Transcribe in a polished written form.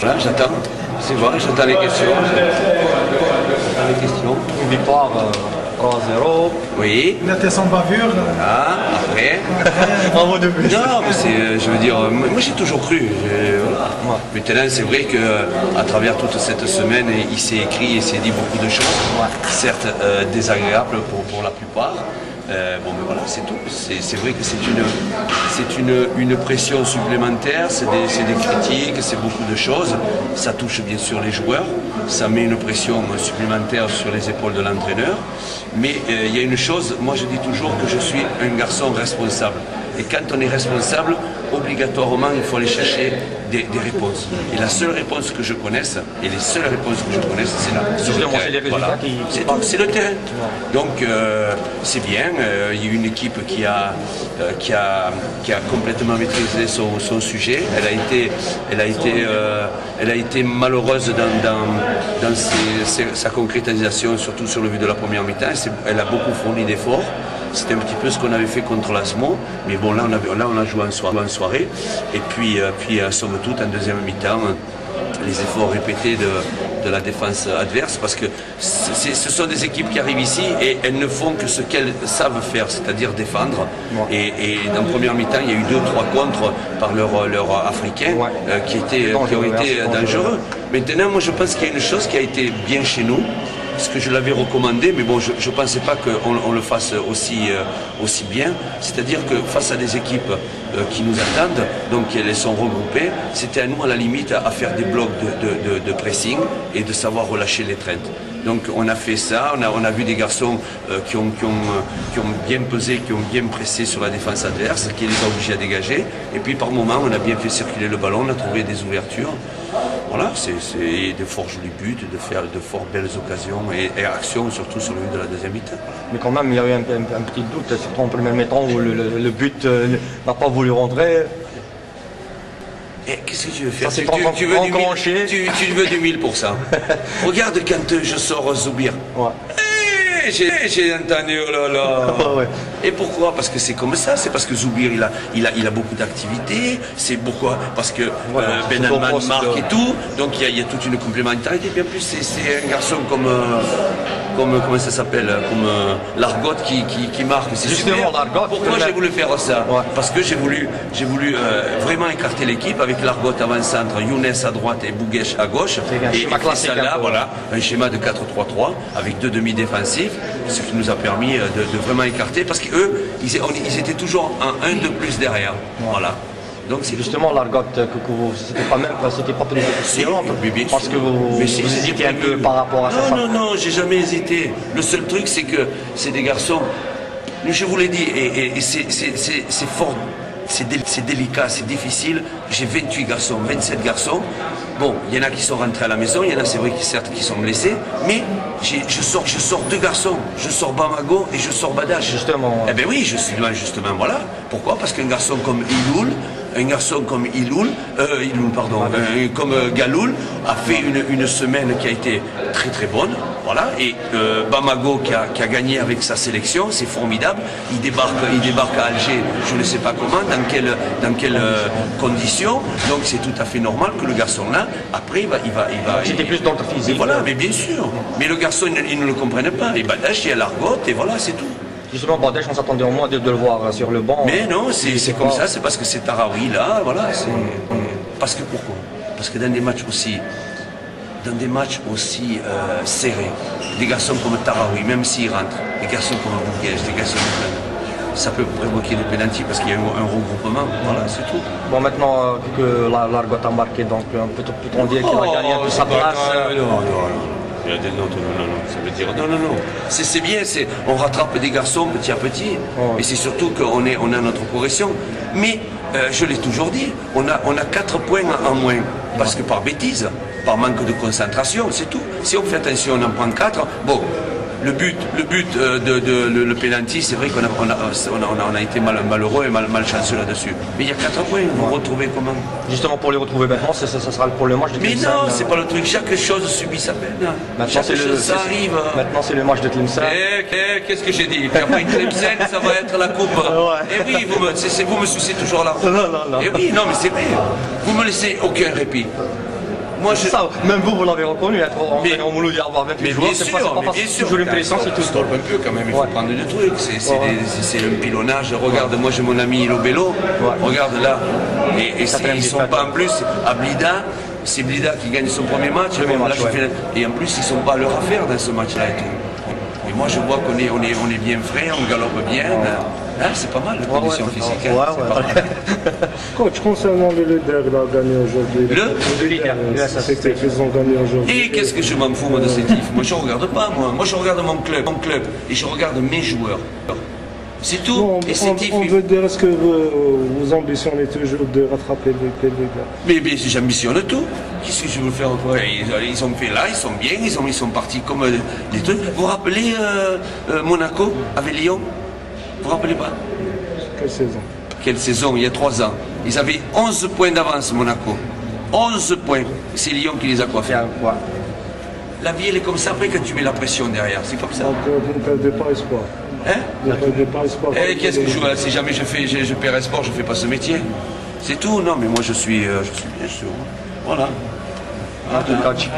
Voilà, j'attends. C'est vrai, j'attends les questions. J'attends les questions. Une victoire 3-0. Oui. Il était sans bavure. Ah, après. Bravo de plus. Non, mais c'est, je veux dire, moi j'ai toujours cru. Voilà. Maintenant, c'est vrai qu'à travers toute cette semaine, il s'est écrit et s'est dit beaucoup de choses, certes désagréables pour la plupart. Bon, mais voilà, c'est tout. C'est vrai que c'est une pression supplémentaire, c'est des critiques, c'est beaucoup de choses. Ça touche bien sûr les joueurs, ça met une pression supplémentaire sur les épaules de l'entraîneur. Mais il y a une chose, moi je dis toujours que je suis un garçon responsable. Et quand on est responsable, obligatoirement, il faut aller chercher des réponses. Et la seule réponse que je connaisse, et les seules réponses que je connaisse, c'est là. Voilà. C'est le terrain. Donc, c'est bien. Il y a une équipe qui a complètement maîtrisé son sujet. Elle a été malheureuse dans sa concrétisation, surtout sur le but de la première mi-temps. Elle a beaucoup fourni d'efforts. C'était un petit peu ce qu'on avait fait contre l'Asmo, mais bon, là on a joué en soirée. Et puis somme toute, en deuxième mi-temps, les efforts répétés de la défense adverse, parce que ce sont des équipes qui arrivent ici et elles ne font que ce qu'elles savent faire, c'est-à-dire défendre. Et dans la première mi-temps, il y a eu 2-3 contres par leurs Africains qui ont été dangereux. Maintenant, moi je pense qu'il y a une chose qui a été bien chez nous, ce que je l'avais recommandé, mais bon, je ne pensais pas qu'on le fasse aussi bien. C'est-à-dire que face à des équipes qui nous attendent, donc elles sont regroupées, c'était à nous à la limite à faire des blocs de pressing et de savoir relâcher les treintes. Donc on a fait ça, on a vu des garçons qui ont bien pesé, qui ont bien pressé sur la défense adverse, qui les a obligés à dégager. Et puis par moments, on a bien fait circuler le ballon, on a trouvé des ouvertures. Voilà, c'est de forts jolis buts, de faire de fort belles occasions et actions, surtout sur le but de la deuxième mi-temps. Mais quand même, il y a eu un petit doute, surtout en premier mi-temps où le but n'a pas voulu rentrer. Et qu'est-ce que tu veux faire? Ça, tu veux du 1000%. Regarde quand je sors Zoubir. Ouais. J'ai entendu, oh là là. Ouais. Et pourquoi? Parce que c'est comme ça, c'est parce que Zoubir il a beaucoup d'activités, c'est pourquoi? Parce que Ben Alman marque et tout, donc il y a toute une complémentarité. Bien plus, c'est un garçon comme comment ça s'appelle, comme Largotte qui marque. C'est super. Pourquoi j'ai voulu faire ça? Parce que j'ai voulu vraiment écarter l'équipe avec Largotte avant-centre, Younes à droite et Bouguesh à gauche. Et là, voilà, un schéma de 4-3-3 avec deux demi-défensifs, ce qui nous a permis de vraiment écarter, parce qu'eux, ils étaient toujours un de plus derrière. Voilà. Donc c'est justement Largotte, c'était pas plus parce que vous hésitiez un peu par rapport à ça. Non, j'ai jamais hésité. Le seul truc, c'est que c'est des garçons, je vous l'ai dit, et c'est fort. C'est délicat, c'est difficile. J'ai 28 garçons, 27 garçons. Bon, il y en a qui sont rentrés à la maison, il y en a, c'est vrai, certes, qui sont blessés. Mais je sors deux garçons. Je sors Bamago et je sors Badache. Justement. Eh bien oui, justement, voilà. Pourquoi? Parce qu'un garçon comme comme Galoul a fait une semaine qui a été très très bonne. Voilà, et Bamago qui a gagné avec sa sélection, c'est formidable. Il débarque à Alger, je ne sais pas comment, dans quelles conditions. Donc c'est tout à fait normal que le garçon là, après il va. C'était plus dans le physique. Voilà, mais bien sûr. Mais le garçon, il ne le comprenne pas. Et Badache, il y a Largotte, et voilà, c'est tout. Justement, Badache, on s'attendait au moins de le voir sur le banc. Mais non, c'est comme ça, c'est parce que c'est Tarawi là, voilà. Parce que pourquoi? Parce que dans des matchs aussi serrés, des garçons comme Tarawi, même s'ils rentrent, des garçons comme Bouguès, des garçons comme ça peut provoquer des pénaltys parce qu'il y a un regroupement, voilà, c'est tout. Bon, maintenant que Largotte a marqué, donc peut-on dire qu'il a gagné un peu sa place? Non, ça veut dire non. C'est bien, on rattrape des garçons petit à petit, et c'est surtout qu'on a notre progression. Mais je l'ai toujours dit, on a 4 points en moins, parce que par bêtise, par manque de concentration, c'est tout. Si on fait attention, on en prend 4. Bon, le but, le penalty, c'est vrai qu'on a été malheureux et malchanceux là-dessus. Mais il y a 4 points, vous retrouvez comment? Justement, pour les retrouver maintenant, ça sera pour le match de Tlemcen. Mais non, c'est pas le truc. Chaque chose subit sa peine. Ça arrive. Maintenant, c'est le match de Tlemcen. Qu'est-ce que j'ai dit? Après Tlemcen, ça va être la coupe. Et oui, vous me souciez toujours là. Non. Et oui, non, mais c'est vrai. Vous me laissez aucun répit. moi, ça, même vous l'avez reconnu, être en Mouloudi, avoir 28 joueurs, c'est pas bien sûr. Toujours une pression, c'est tout. Stolpe un peu quand même, il faut prendre des trucs. C'est un pilonnage. Regarde, moi j'ai mon ami Lobello, regarde là. Et ils sont pas en plus à Blida. C'est Blida qui gagne son premier match. Et en plus, ils sont pas à leur affaire dans ce match-là et tout. Et moi, je vois qu'on est bien frais, on galope bien. Hein, c'est pas mal, la condition physique. Coach, concernant le leader qui a gagné aujourd'hui. Le leader, qu'ils ont gagné aujourd'hui. Et qu'est-ce que je m'en fous, moi, de ces tifs? Moi, je ne regarde pas, moi. Moi, je regarde mon club. Et je regarde mes joueurs. C'est tout. Non, on veut dire, est-ce que vous ambitionnez toujours de rattraper le leader? Mais j'ambitionne tout. Qu'est-ce que je veux faire? Ils ont fait là, ils sont bien, ils sont partis comme des trucs. Vous vous rappelez Monaco avec Lyon? Vous vous rappelez pas? Quelle saison? Quelle saison? Il y a 3 ans. Ils avaient 11 points d'avance, Monaco. 11 points. C'est Lyon qui les a coiffés. La vie, elle est comme ça. Après, quand tu mets la pression derrière, c'est comme ça. Donc, vous ne perdez pas espoir. Hein? Vous ne perdez pas espoir. Qu'est-ce que je veux? Si jamais je perds espoir, je ne fais pas ce métier. C'est tout. Non, mais moi, je suis bien sûr. Voilà. Merci.